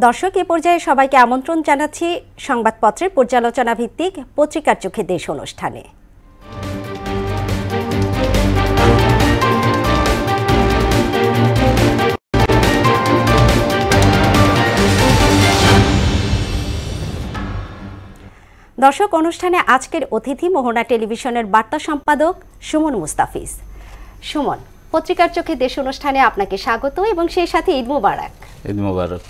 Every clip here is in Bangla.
দর্শক, এ পর্যায়ে সবাইকে আমন্ত্রণ জানাচ্ছি সংবাদপত্রের পর্যালোচনা ভিত্তিক পত্রিকার চোখে দেশ অনুষ্ঠানে। দর্শক, অনুষ্ঠানে আজকের অতিথি মোহনা টেলিভিশনের বার্তা সম্পাদক সুমন মুস্তাফিজ। সুমন, পত্রিকার চোখে দেশ অনুষ্ঠানে আপনাকে স্বাগত এবং সেই সাথে ঈদ মোবারক। ঈদ মোবারক।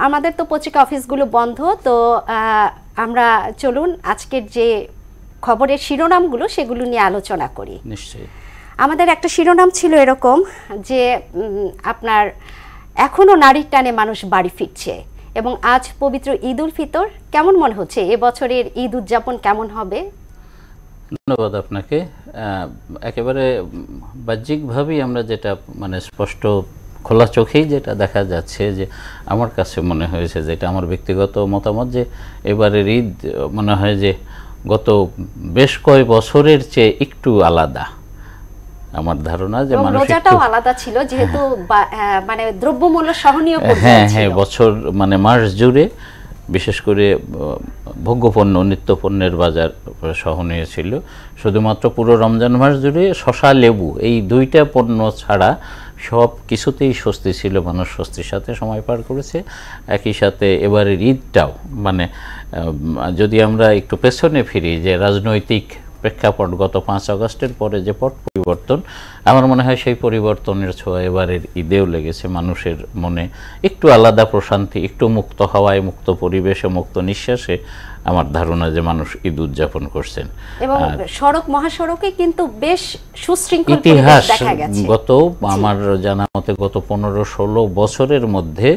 আমাদের তো পত্রিকা অফিসগুলো বন্ধ, তো আমরা চলুন আজকের যে খবরের শিরোনামগুলো সেগুলো নিয়ে আলোচনা করি। নিশ্চয়ই। আমাদের একটা শিরোনাম ছিল এরকম যে আপনার এখনো নারীর টানে মানুষ বাড়ি ফিরছে এবং আজ পবিত্র ঈদ উল ফিতর। কেমন মনে হচ্ছে এবছরের ঈদ উদযাপন কেমন হবে? ধন্যবাদ আপনাকে। একেবারে বাহ্যিকভাবেই আমরা যেটা স্পষ্ট খোলা চোখেই যেটা দেখা যাচ্ছে, যে আমার কাছে মনে হয়েছে, যেটা আমার ব্যক্তিগত মতামত, যে এবারের ঈদ মনে হয় যে গত বেশ কয়েক বছরের চেয়ে একটু আলাদা। আমার ধারণা যে রোজাটাও আলাদা ছিল, যেহেতু দ্রব্যমূল্য সহনীয় পর্যায়ে ছিল। হ্যাঁ, বছর মাস জুড়ে বিশেষ করে ভোগ্যপণ্য নিত্যপণ্যের বাজার সহনীয় ছিল। শুধুমাত্র পুরো রমজান মাস জুড়ে শশা লেবু এই দুইটা পণ্য ছাড়া সব কিছুতেই স্বস্তি ছিল, মানুষ স্বস্তির সাথে সময় পার করেছে। একই সাথে এবারের ঈদটাও যদি আমরা একটু পেছনে ফিরি, যে রাজনৈতিক প্রেক্ষাপট গত 5 আগস্টের পরে যে পট পরিবর্তন, আমার মনে হয় সেই পরিবর্তনের ছোঁয়া এবারের ঈদেও লেগেছে। মানুষের মনে একটু আলাদা প্রশান্তি, একটু মুক্ত হাওয়ায়, মুক্ত পরিবেশে, মুক্ত নিঃশ্বাসে আমার ধারণা যে মানুষ ঈদ উদযাপন করছেন। এবং সড়ক মহাসড়কে কিন্তু বেশ সুশৃঙ্খল ইতিহাস দেখা গেছে। আমার জানা মতে গত 15-16 বছরের মধ্যে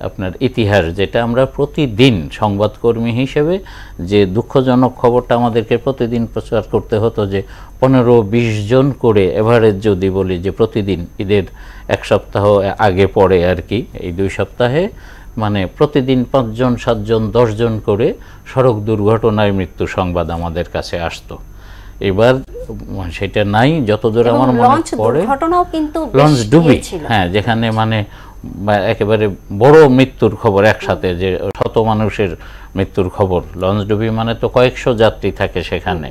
আপনার ইতিহাস, যেটা আমরা প্রতিদিন সংবাদকর্মী হিসেবে যে দুঃখজনক খবরটা আমাদেরকে প্রতিদিন প্রচার করতে হতো, যে 15-20 জন করে এভারেজ যদি বলি, যে প্রতিদিন ঈদের 1 সপ্তাহ আগে পরে আর কি, এই 2 সপ্তাহে প্রতিদিন 5 জন, 7 জন, 10 জন করে সড়ক দুর্ঘটনায় মৃত্যু সংবাদ আমাদের কাছে আসতো। এবার সেটা নাই, যতদূর আমার মনে পড়ে। লঞ্চ ডুবি, হ্যাঁ, যেখানে একেবারে বড় মৃত্যুর খবর একসাথে, যে শত মানুষের মৃত্যুর খবর। লঞ্চ ডুবি তো কয়েকশো যাত্রী থাকে সেখানে।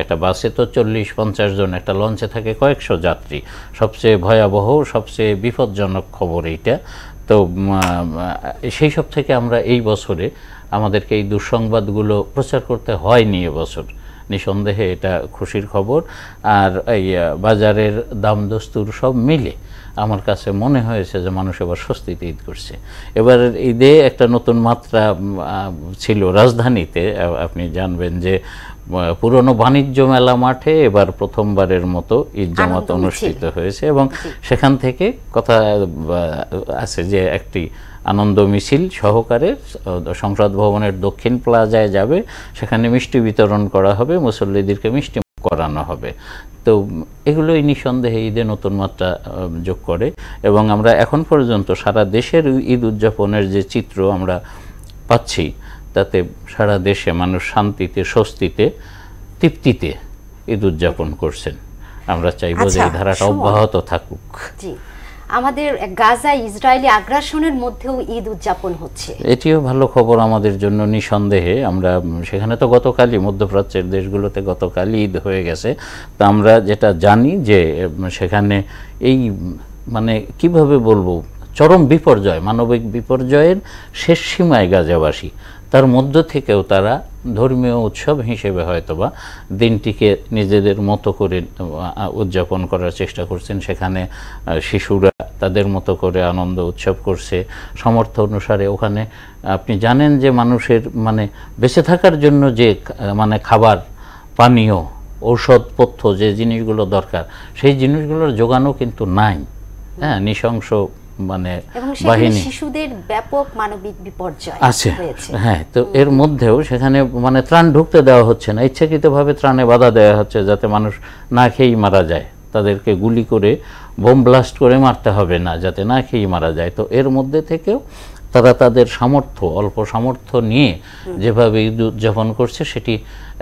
একটা বাসে তো 40-50 জন, একটা লঞ্চে থাকে কয়েকশো যাত্রী। সবচেয়ে ভয়াবহ, সবচেয়ে বিপজ্জনক খবর এইটা। তো সেই সব থেকে আমরা এই বছরে আমাদেরকে এই দুঃসংবাদগুলো প্রচার করতে হয়নি এবছর। নিঃসন্দেহে এটা খুশির খবর। আর এই বাজারের দাম দস্তুর সব মিলে আমার কাছে মনে হয়েছে যে মানুষ এবার স্বস্তিতে ঈদ করছে। এবার ঈদে একটা নতুন মাত্রা ছিল রাজধানীতে। আপনি জানবেন যে পুরনো বাণিজ্য মেলা মাঠে এবার প্রথমবারের মতো ঈদ জামাত অনুষ্ঠিত হয়েছে, এবং সেখান থেকে কথা আছে যে একটি আনন্দ মিছিল সহকারে সংসদ ভবনের দক্ষিণ প্লাজায় যাবে, সেখানে মিষ্টি বিতরণ করা হবে, মুসল্লিদেরকে মিষ্টি করানো হবে। তো এগুলোই নিঃসন্দেহে ঈদে নতুন মাত্রা যোগ করে। এবং আমরা এখন পর্যন্ত সারা দেশের ঈদ উদযাপনের যে চিত্র আমরা পাচ্ছি, তাতে সারা দেশে মানুষ শান্তিতে, স্বস্তিতে, তৃপ্তিতে ঈদ উদযাপন করছেন। আমরা চাইব যে এই ধারাটা অব্যাহত থাকুক। আমাদের গাজা ইসরায়েলি আগ্রাসনের মধ্যেও ঈদ উদযাপন হচ্ছে, এটিও ভালো খবর আমাদের জন্য নিঃসন্দেহে। আমরা সেখানে তো গতকালই মধ্যপ্রাচ্যের দেশগুলোতে গতকালই ঈদ হয়ে গেছে। তা আমরা যেটা জানি যে সেখানে এই কিভাবে বলবো, চরম বিপর্যয়, মানবিক বিপর্যয়ের শেষ সীমায় গাজাবাসী। তার মধ্য থেকেও তারা ধর্মীয় উৎসব হিসেবে হয়তোবা দিনটিকে নিজেদের মতো করে উদযাপন করার চেষ্টা করছেন। সেখানে শিশুরা তাদের মতো করে আনন্দ উৎসব করছে সামর্থ্য অনুসারে। ওখানে আপনি জানেন যে মানুষের বেঁচে থাকার জন্য যে খাবার, পানীয়, ঔষধপত্র, যে জিনিসগুলো দরকার, সেই জিনিসগুলোর যোগানও কিন্তু নাই। হ্যাঁ, নৃশংস বাহিনী, শিশুদের ব্যাপক মানবিক বিপর্যয় আছে। হ্যাঁ, তো এর মধ্যেও সেখানে ত্রাণ ঢুকতে দেওয়া হচ্ছে না, ইচ্ছাকৃতভাবে ত্রাণে বাধা দেওয়া হচ্ছে যাতে মানুষ না খেয়েই মারা যায়। তাদেরকে গুলি করে, বোম ব্লাস্ট করে মারতে হবে না, যাতে না খেয়েই মারা যায়। তো এর মধ্যে থেকেও তারা তাদের সামর্থ্য, অল্প সামর্থ্য নিয়ে যেভাবে ঈদ উদযাপন করছে, সেটি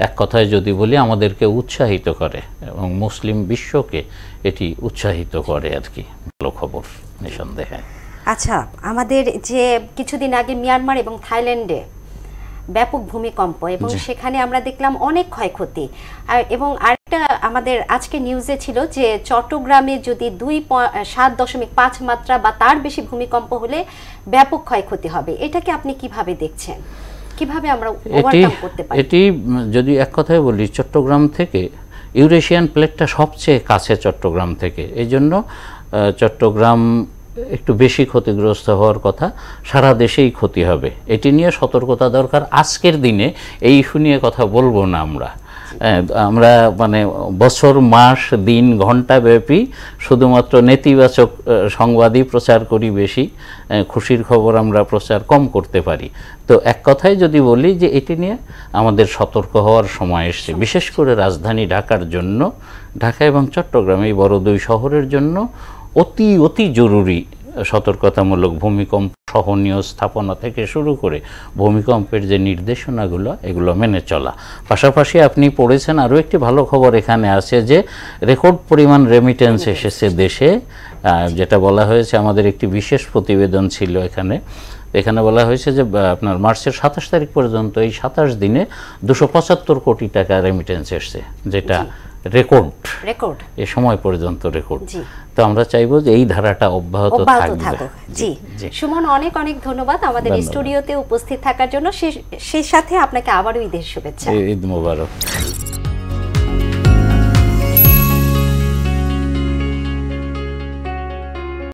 এক কথায় যদি বলি আমাদেরকে উৎসাহিত করে এবং মুসলিম বিশ্বকে এটি উৎসাহিত করে আর কি। ভালো খবর নিঃসন্দেহে। আচ্ছা, আমাদের যে কিছুদিন আগে মিয়ানমার এবং থাইল্যান্ডে ব্যাপক ভূমিকম্প, এবং সেখানে আমরা দেখলাম অনেক ক্ষয়ক্ষতি। এবং আরেকটা আমাদের আজকে নিউজে ছিল যে চট্টগ্রামে যদি 7.5 মাত্রা বা তার বেশি ভূমিকম্প হলে ব্যাপক ক্ষয়ক্ষতি হবে। এটাকে আপনি কিভাবে দেখছেন, কিভাবে আমরা ওভারকাম করতে পারি? এটি যদি এক কথায় বলি, চট্টগ্রাম থেকে ইউরেশিয়ান প্লেটটা সবচেয়ে কাছে চট্টগ্রাম থেকে, এই জন্য চট্টগ্রাম একটু বেশি ক্ষতিগ্রস্ত হওয়ার কথা, সারা দেশেই ক্ষতি হবে। এটি নিয়ে সতর্কতা দরকার। আজকের দিনে এই ইস্যু নিয়ে কথা বলবো না আমরা মানে বছর মাস দিন ঘন্টা ব্যাপী শুধুমাত্র নেতিবাচক সংবাদই প্রচার করি বেশি, খুশির খবর আমরা প্রচার কম করতে পারি। তো এক কথায় যদি বলি যে এটি নিয়ে আমাদের সতর্ক হওয়ার সময় এসেছে, বিশেষ করে রাজধানী ঢাকার জন্য, ঢাকা এবং চট্টগ্রাম এই বড় দুই শহরের জন্য অতি অতি জরুরি সতর্কতামূলক ভূমিকম্প সহনীয় স্থাপনা থেকে শুরু করে ভূমিকম্পের যে নির্দেশনাগুলো, এগুলো মেনে চলা। পাশাপাশি আপনি পড়েছেন আরও একটি ভালো খবর এখানে আছে যে রেকর্ড পরিমাণ রেমিটেন্স এসেছে দেশে, যেটা বলা হয়েছে, আমাদের একটি বিশেষ প্রতিবেদন ছিল এখানে বলা হয়েছে যে আপনার মার্চের 27 তারিখ পর্যন্ত এই 27 দিনে 275 কোটি টাকা রেমিটেন্স এসছে, যেটা রেকর্ড এ সময় পর্যন্ত রেকর্ড। তো আমরা চাইবো যে এই ধারাটা অব্যাহত থাকবে। জি, সুমন, অনেক অনেক ধন্যবাদ আমাদের স্টুডিওতে উপস্থিত থাকার জন্য। সেই সাথে আপনাকে আবারও ঈদের শুভেচ্ছা। ঈদ মোবারক।